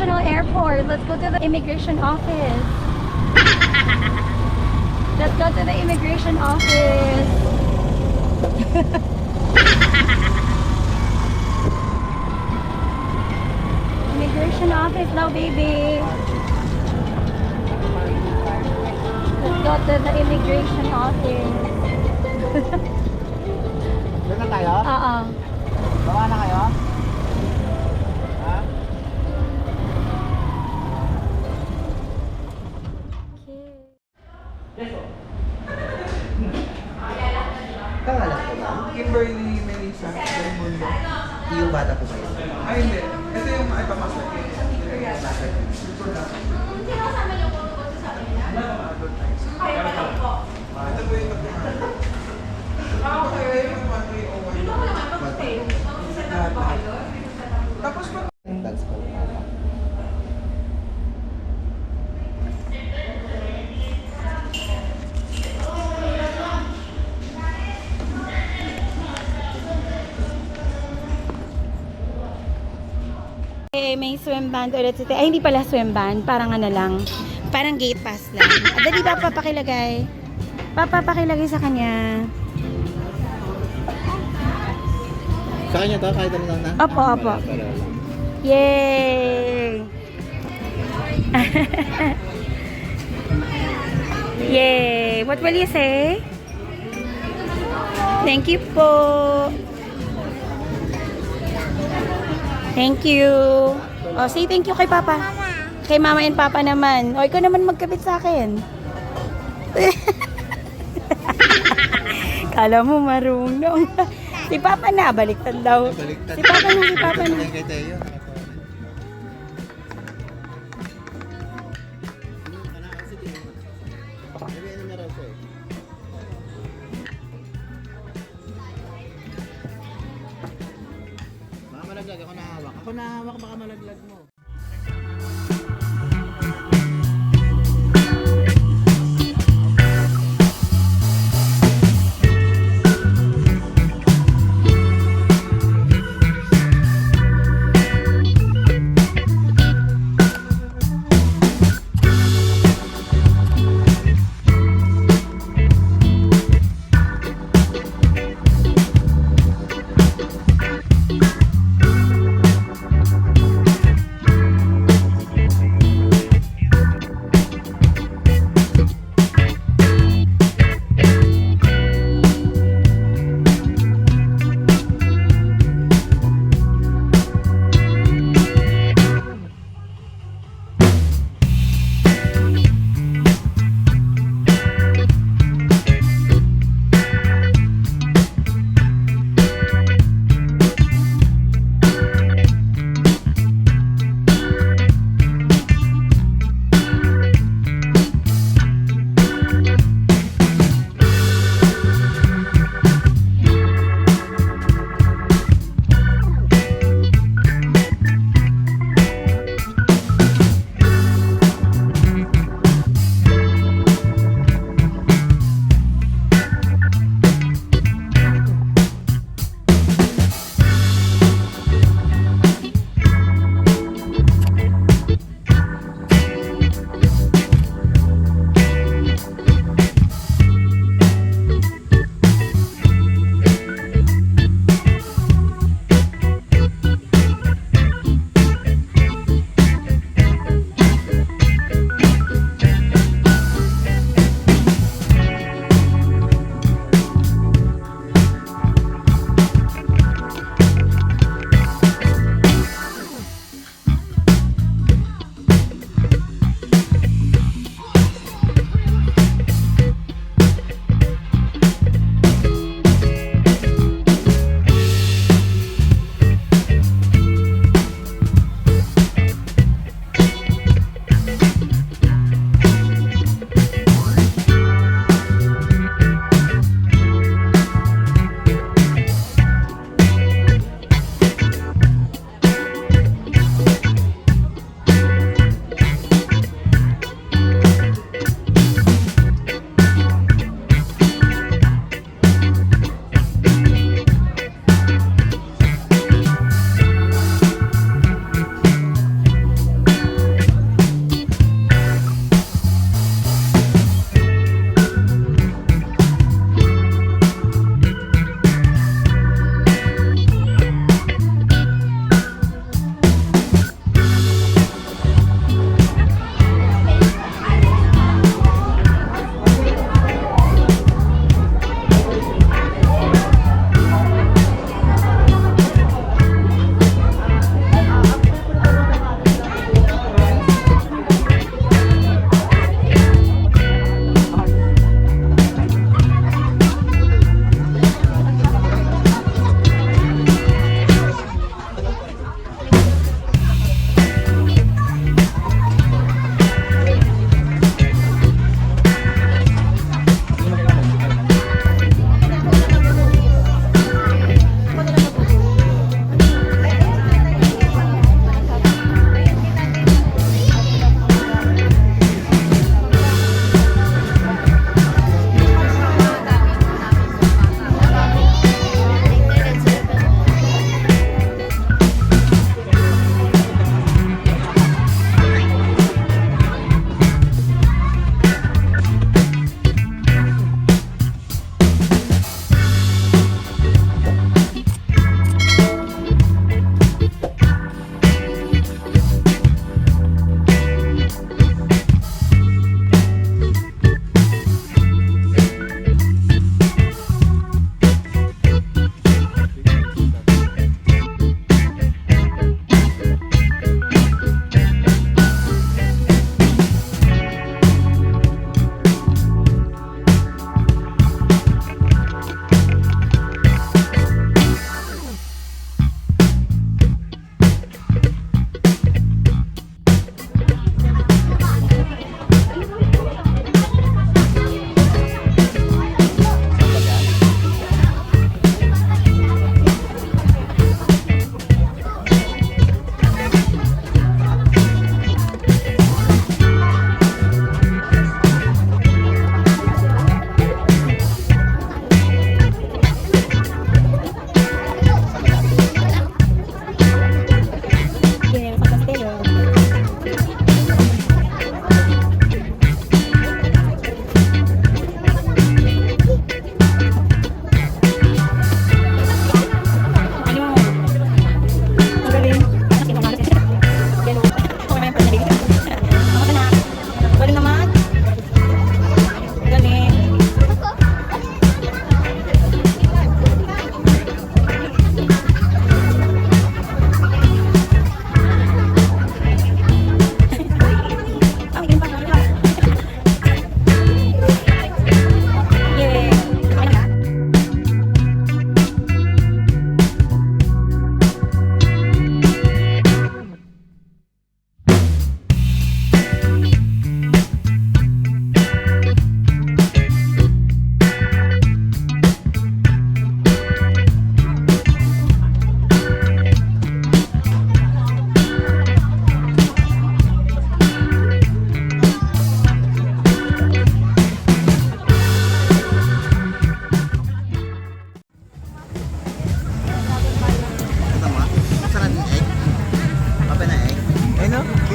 International Airport. Let's go to the immigration office. Let's go to the immigration office. Immigration office now, baby. Let's go to the immigration office. Doon na tayo? Oo. Baka na kayo? Ha? Pangalan ko ba? Kimberly Melissa del Mundo. Yung bata po ba yun? Ay, hindi. Ito yung ipapasok ko. Ito po yung tapos pa. That's po. May swim band ulit si ay, hindi pala swim band, parang ano lang, parang gate pass lang. Dali ba papakilagay? Papapakilagay sa kanya. Sa kanya to, kahit ano lang na? Opo, opo. Yay! Yay! What will you say? Thank you po. Thank you. Oh, say thank you kay Papa. Kay Mama and Papa naman. O, ikaw naman magkabit sa akin. Kala mo marunong. Si Papa na, baliktad daw. Si Papa na, si Papa na. Kay Teo. Baka malaglag, ako nahawak. Ako nahawak, baka malaglag mo.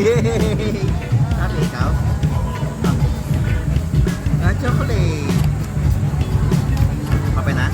Yay! Happy ikaw? Chocolate. Pape na?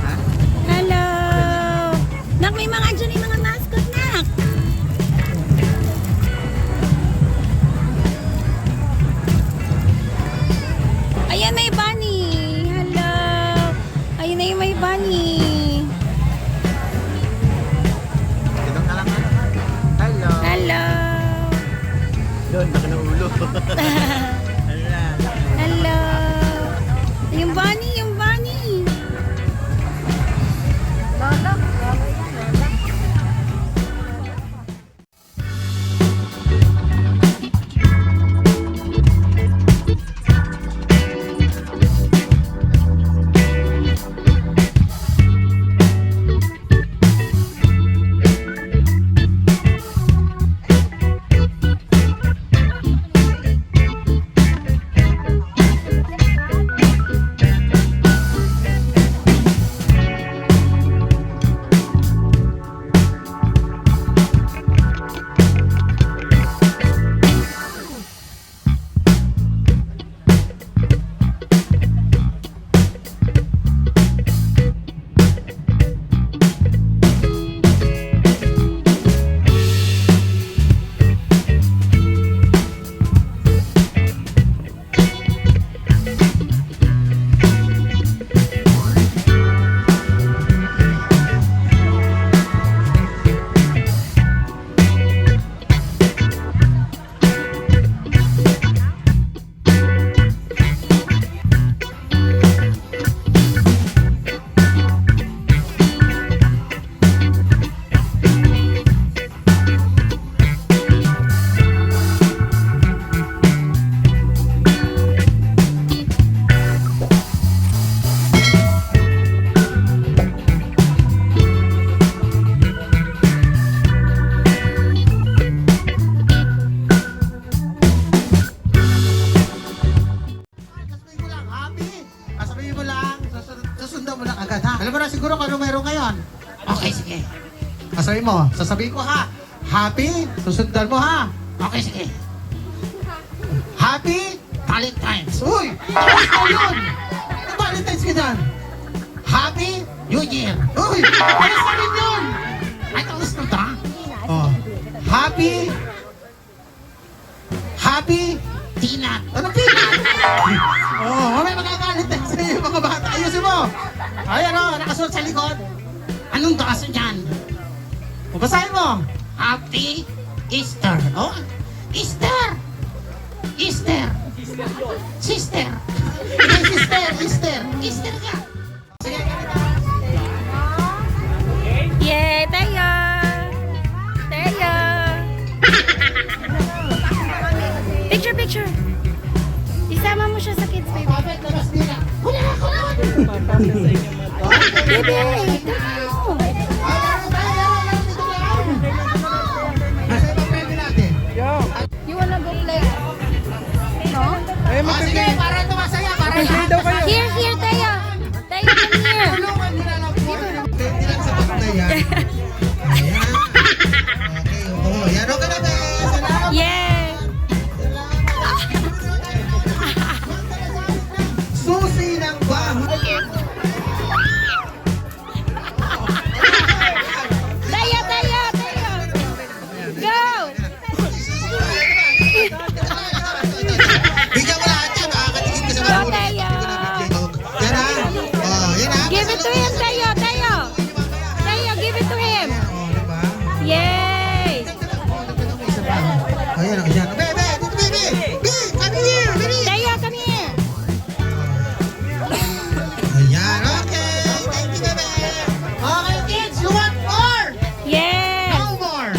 Ha? Hello! Nak, may mga dyan yung mga mascot, nak! Ayan, may bunny! Hello! Ayun na yung may bunny! Tinong na lang. Hello. Hello! Doon, baka ng ulo. Hala. Hello! Yung bunny! Yung bunny! Lola! Lola yan, Lola! Alam mo na siguro kung ano meron ngayon. Okay, sige. Sasabihin mo, sasabihin ko ha. Happy, susundan mo ha. Okay, sige. Happy Valentine's. Uy! Ano yun? Ano Valentine's ka dyan? Happy New Year. Uy! Ano sa rin yun? Ay, tapos na ta? Oh. Happy Peanut. Ano peanut? Oh, may magagalit tayo sa iyo mga bata. Ayusin mo. Ayan o, nakasuot sa likod. Anong daas dyan? Basahin mo. Happy Easter. Oh, Easter. Easter. Sister. Easter. Easter ka. Sige, Yay! Tayo! Tayo! Picture! Isama mo siya sa kids, baby. Baby! You wanna go play? No? sige, para ito masaya. Para Here, Tayo! Tayo, come here! Hindi lang sa bagay yan. Ayan. Okay, oo. Yan o ka na, be. Salamat. Yeah! Susi ng bahay. Tayo! Go! Bigyan mo lahat yan. Nakakatigil ka sa mga Go, Tayo! Yan ha. Oh, yan ha. Give it to him, Tayo! Tayo, give it to him! Oh, diba? Yay! Isa pa. Ayan, ayan. Bebe, dito, bebe. Be, come here, bebe. Tayo, come here! Ayan, okay. Thank you, bebe. Okay, kids, you want more? Yes! No more.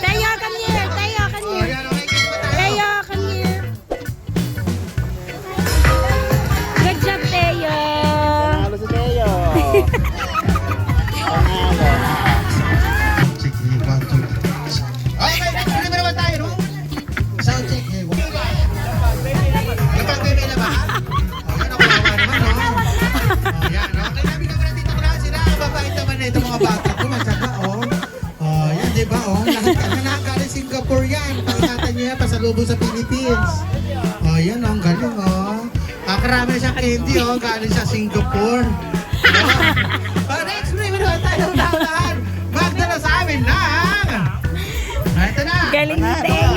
Tayo, come here! Tayo, come Oh, here! yan, okay, kids pa tayo. Tayo, come here! Good job, Tayo! Halo si Teo. Check, 1, 2, 3. Okay, next ulit naman tayo, no? Sound check, 1. Ipag bebe na ba? O, yan, ako naman, no? O, yan, okay, nabi ka muna dito na sila. Mababait naman na itong mga bata ko, matsaka, oh. O, yan, di ba, oh? Lahat ka na nakagaling Singapore. yan, pasalubong sa Philippines. Oh, yan oh, ang galing oh. Karami siya candy oh, galing sa Singapore. Next week, meron tayong dapat magdala sa amin ng... Ito na! Galing ni Teo.